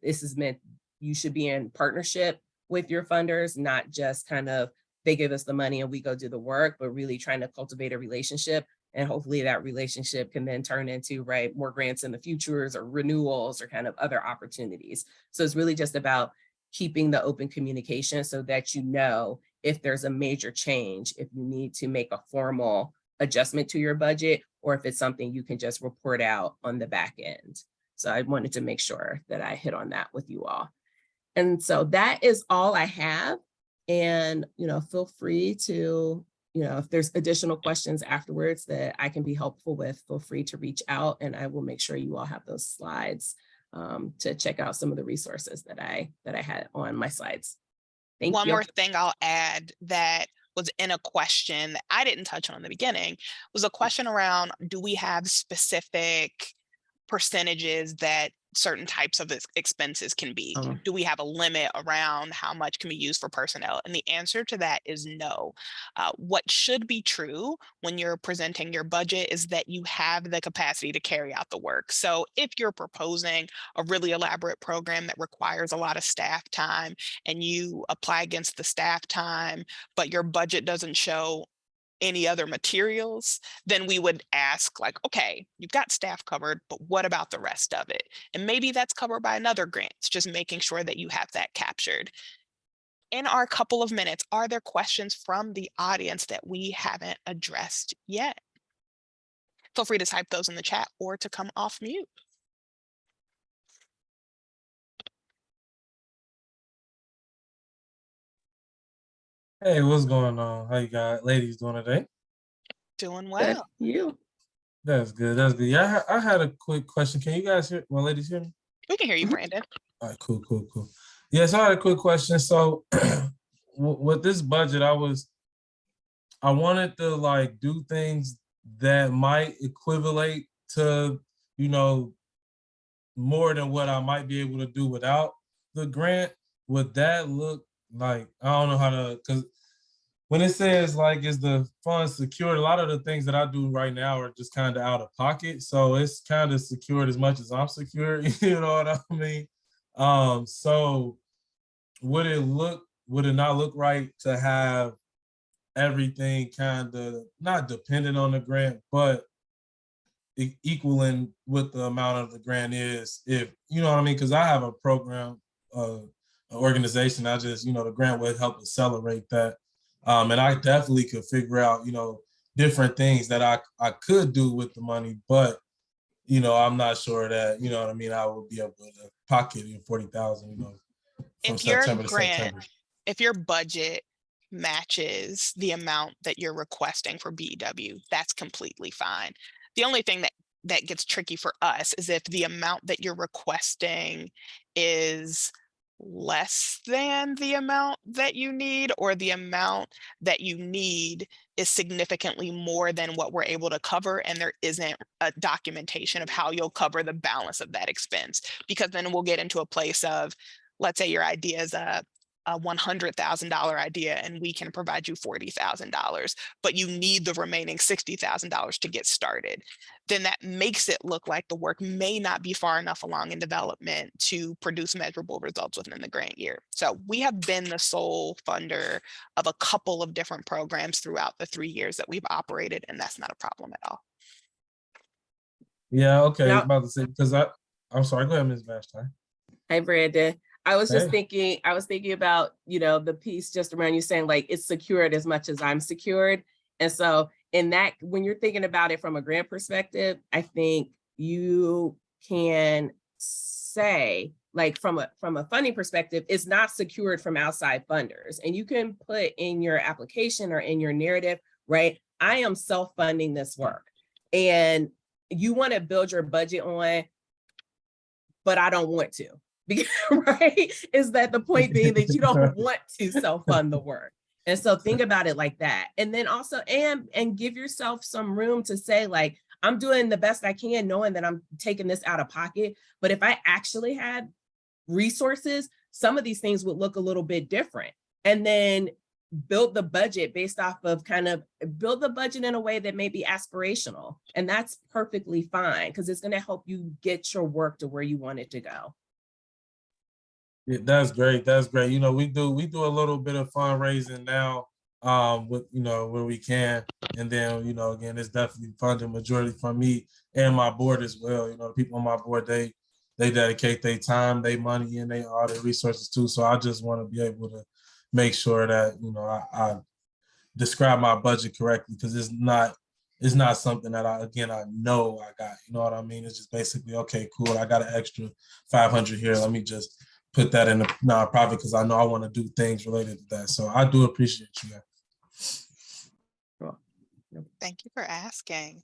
This is meant, you should be in partnership with your funders, not just kind of, they give us the money and we go do the work, but really trying to cultivate a relationship. And hopefully that relationship can then turn into, right, more grants in the futures or renewals or kind of other opportunities. So it's really just about keeping the open communication so that if there's a major change, if you need to make a formal adjustment to your budget, or if it's something you can just report out on the back end. So I wanted to make sure that I hit on that with you all. And so that is all I have. And, feel free to, if there's additional questions afterwards that I can be helpful with, feel free to reach out, and I will make sure you all have those slides to check out some of the resources that I had on my slides. Thank you. One more thing I'll add that was in a question that I didn't touch on in the beginning was a question around, do we have specific percentages that certain types of expenses can be? Do we have a limit around how much can be used for personnel? And the answer to that is no. What should be true when you're presenting your budget is that you have the capacity to carry out the work. So if you're proposing a really elaborate program that requires a lot of staff time and you apply against the staff time, but your budget doesn't show any other materials, then we would ask like, okay, you've got staff covered, but what about the rest of it? And maybe that's covered by another grant. It's just making sure that you have that captured. In our couple of minutes, are there questions from the audience that we haven't addressed yet? Feel free to type those in the chat or to come off mute. Hey, what's going on? How you guys, ladies, doing today? Doing well. You. That's good. That's good. Yeah, I had a quick question. Can you guys hear? My ladies hear me? We can hear you, Brandon. All right, cool. Yeah, so I had a quick question. So, with this budget, I wanted to like do things that might equivalent to, more than what I might be able to do without the grant. Would that look like, I don't know how to, because when it says like, is the fund secured, a lot of the things that I do right now are just kind of out of pocket. So it's kind of secured as much as I'm secure, you know what I mean? So would it not look right to have everything kind of not dependent on the grant, but equaling what the amount of the grant is, if you know what I mean, because I have a program, an organization. I just, the grant would help accelerate that, and I definitely could figure out, different things that I could do with the money, but I'm not sure that, what I mean, I would be able to pocket 40,000, from If your September to grant, September. if your budget matches the amount that you're requesting for BEW, that's completely fine. The only thing that gets tricky for us is if the amount that you're requesting is less than the amount that you need, or the amount that you need is significantly more than what we're able to cover, and there isn't a documentation of how you'll cover the balance of that expense. Because then we'll get into a place of, let's say your idea is a $100,000 idea and we can provide you $40,000, but you need the remaining $60,000 to get started. Then that makes it look like the work may not be far enough along in development to produce measurable results within the grant year. So we have been the sole funder of a couple of different programs throughout the 3 years that we've operated, and that's not a problem at all. Yeah, okay. Now, About to say, because I'm sorry, go ahead, Ms. Vashti. hi, Brandon. I was just Hey. thinking about, the piece just around you saying like it's secured as much as I'm secured. And so in that, when you're thinking about it from a grant perspective, I think you can say, like from a funding perspective, it's not secured from outside funders. And you can put in your application or in your narrative, right? I am self-funding this work. And you want to build your budget on, but I don't want to. Right? Is that the point being that you don't want to self-fund the work? And so think about it like that. And then also, and give yourself some room to say, like, I'm doing the best I can, knowing that I'm taking this out of pocket. But if I actually had resources, some of these things would look a little bit different. And then build the budget based off of build the budget in a way that may be aspirational. And that's perfectly fine, because it's going to help you get your work to where you want it to go. Yeah, that's great. That's great. We do a little bit of fundraising now, with where we can, and then again, it's definitely funded majority from me and my board as well. The people on my board, they dedicate their time, their money, and all their resources too. So I just want to be able to make sure that I describe my budget correctly, because it's not something that I know I got. You know what I mean? It's just basically, okay, cool. I got an extra 500 here. Let me just put that in a nonprofit because I know I want to do things related to that. So I do appreciate you guys. Thank you for asking.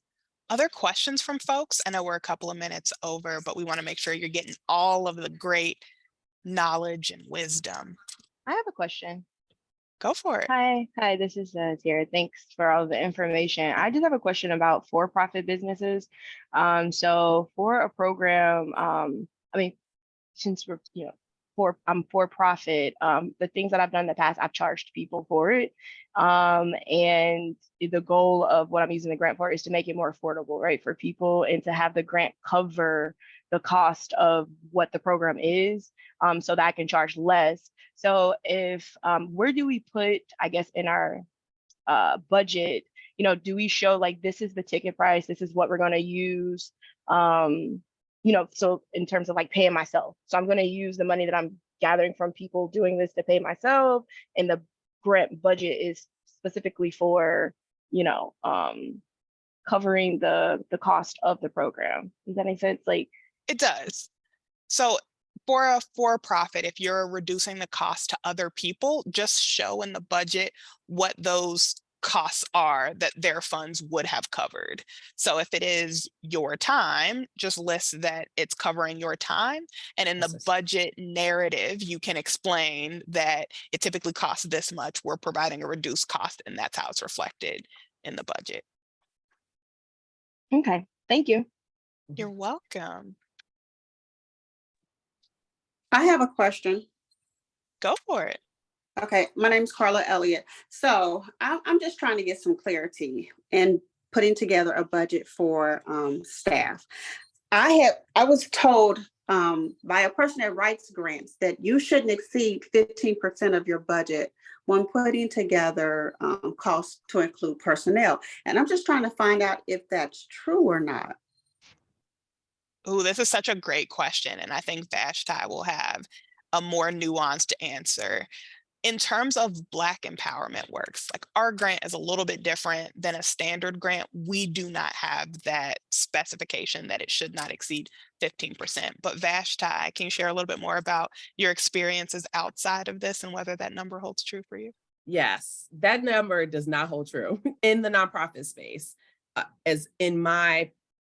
Other questions from folks? I know we're a couple of minutes over, but we want to make sure you're getting all of the great knowledge and wisdom. I have a question. Go for it. Hi, this is Tiara. Thanks for all the information. I just have a question about for-profit businesses. So for a program, since we're, I'm for profit, the things that I've done in the past, I've charged people for it. And the goal of what I'm using the grant for is to make it more affordable, right, for people, and to have the grant cover the cost of what the program is, so that I can charge less. So if, where do we put, I guess, in our budget, do we show like, this is the ticket price, this is what we're going to use? So in terms of like paying myself, so I'm going to use the money that I'm gathering from people doing this to pay myself, and the grant budget is specifically for, covering the cost of the program. Does that make sense? Like, it does. So for a for-profit, if you're reducing the cost to other people, just show in the budget what those costs are that their funds would have covered. So if it is your time, just list that it's covering your time. And in the budget narrative, you can explain that it typically costs this much. We're providing a reduced cost, and that's how it's reflected in the budget. Okay, thank you. You're welcome. I have a question. Go for it. Okay, my name is Carla Elliott. So I'm just trying to get some clarity in putting together a budget for staff. I was told by a person that writes grants that you shouldn't exceed 15% of your budget when putting together costs to include personnel. And I'm just trying to find out if that's true or not. Oh, this is such a great question, and I think Vashti will have a more nuanced answer. In terms of Black empowerment works, like our grant is a little bit different than a standard grant. We do not have that specification that it should not exceed 15%. But Vashti, can you share a little bit more about your experiences outside of this and whether that number holds true for you? Yes, that number does not hold true in the nonprofit space, as in my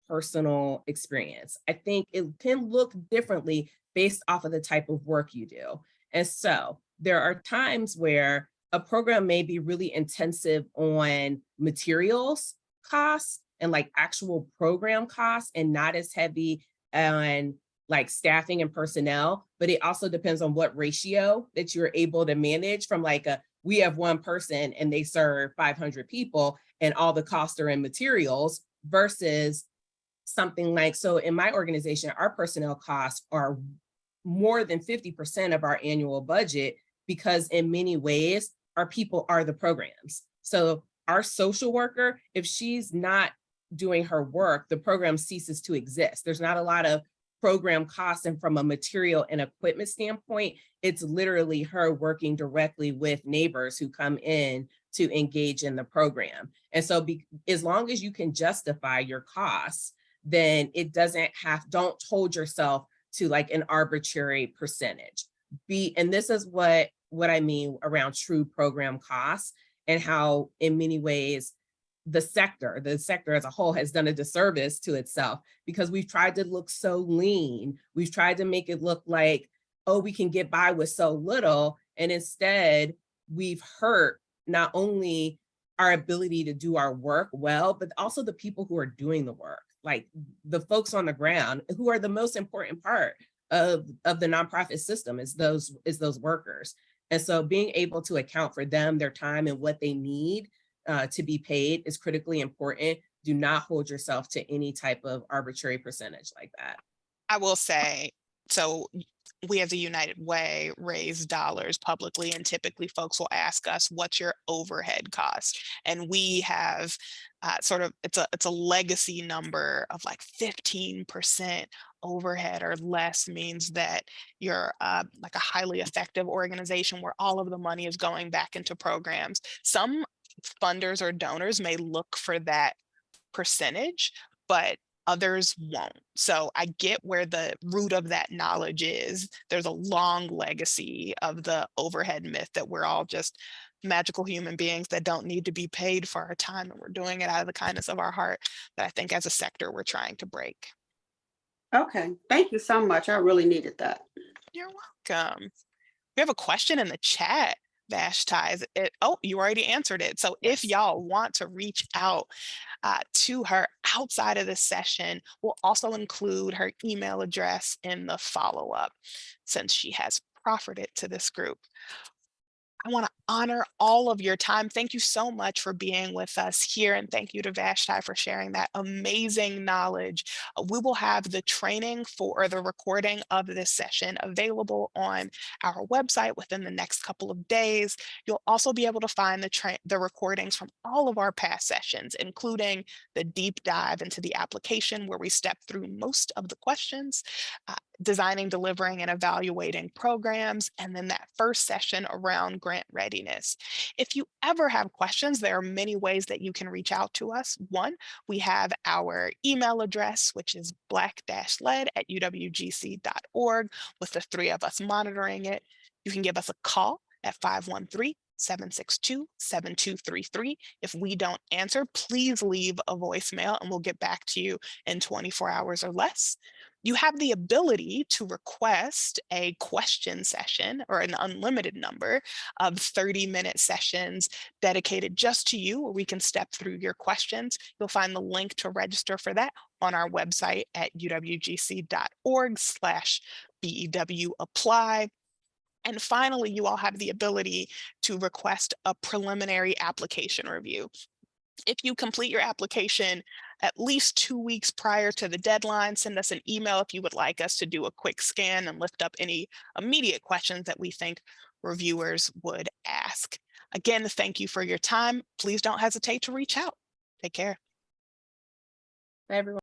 personal experience. I think it can look differently based off of the type of work you do. And so there are times where a program may be really intensive on materials costs and like actual program costs and not as heavy on like staffing and personnel, but it also depends on what ratio that you're able to manage from like we have one person and they serve 500 people and all the costs are in materials versus something like, so in my organization, our personnel costs are more than 50% of our annual budget because in many ways, our people are the programs. So our social worker, if she's not doing her work, the program ceases to exist. There's not a lot of program costs, and from a material and equipment standpoint, it's literally her working directly with neighbors who come in to engage in the program. And so as long as you can justify your costs, then it don't hold yourself to like an arbitrary percentage. And this is what I mean around true program costs and how in many ways the sector as a whole has done a disservice to itself because we've tried to look so lean. We've tried to make it look like, oh, we can get by with so little. And instead we've hurt not only our ability to do our work well, but also the people who are doing the work, like the folks on the ground who are the most important part of the nonprofit system is those workers. And so being able to account for them, their time and what they need to be paid is critically important. Do not hold yourself to any type of arbitrary percentage like that. I will say, so we as a United Way raise dollars publicly, and typically folks will ask us, what's your overhead cost? And we have it's a legacy number of like 15% overhead or less means that you're like a highly effective organization where all of the money is going back into programs. Some funders or donors may look for that percentage, but others won't. So I get where the root of that knowledge is. There's a long legacy of the overhead myth that we're all just magical human beings that don't need to be paid for our time and we're doing it out of the kindness of our heart, that I think as a sector we're trying to break. Okay, thank you so much. I really needed that. You're welcome. We have a question in the chat. Vashti, oh, you already answered it. So if y'all want to reach out to her outside of this session, we'll also include her email address in the follow-up since she has proffered it to this group. I want to honor all of your time. Thank you so much for being with us here. And thank you to Vashti for sharing that amazing knowledge. We will have the training for the recording of this session available on our website within the next couple of days. You'll also be able to find the recordings from all of our past sessions, including the deep dive into the application where we step through most of the questions, designing, delivering, and evaluating programs, and then that first session around grant readiness. If you ever have questions, there are many ways that you can reach out to us. One, we have our email address, which is black-led@uwgc.org, with the three of us monitoring it. You can give us a call at 513-762-7233. If we don't answer, please leave a voicemail and we'll get back to you in 24 hours or less. You have the ability to request a question session or an unlimited number of 30-minute sessions dedicated just to you, where we can step through your questions. You'll find the link to register for that on our website at uwgc.org/BEW apply. And finally, you all have the ability to request a preliminary application review. If you complete your application at least 2 weeks prior to the deadline, send us an email if you would like us to do a quick scan and lift up any immediate questions that we think reviewers would ask. Again, thank you for your time. Please don't hesitate to reach out. Take care. Bye, everyone.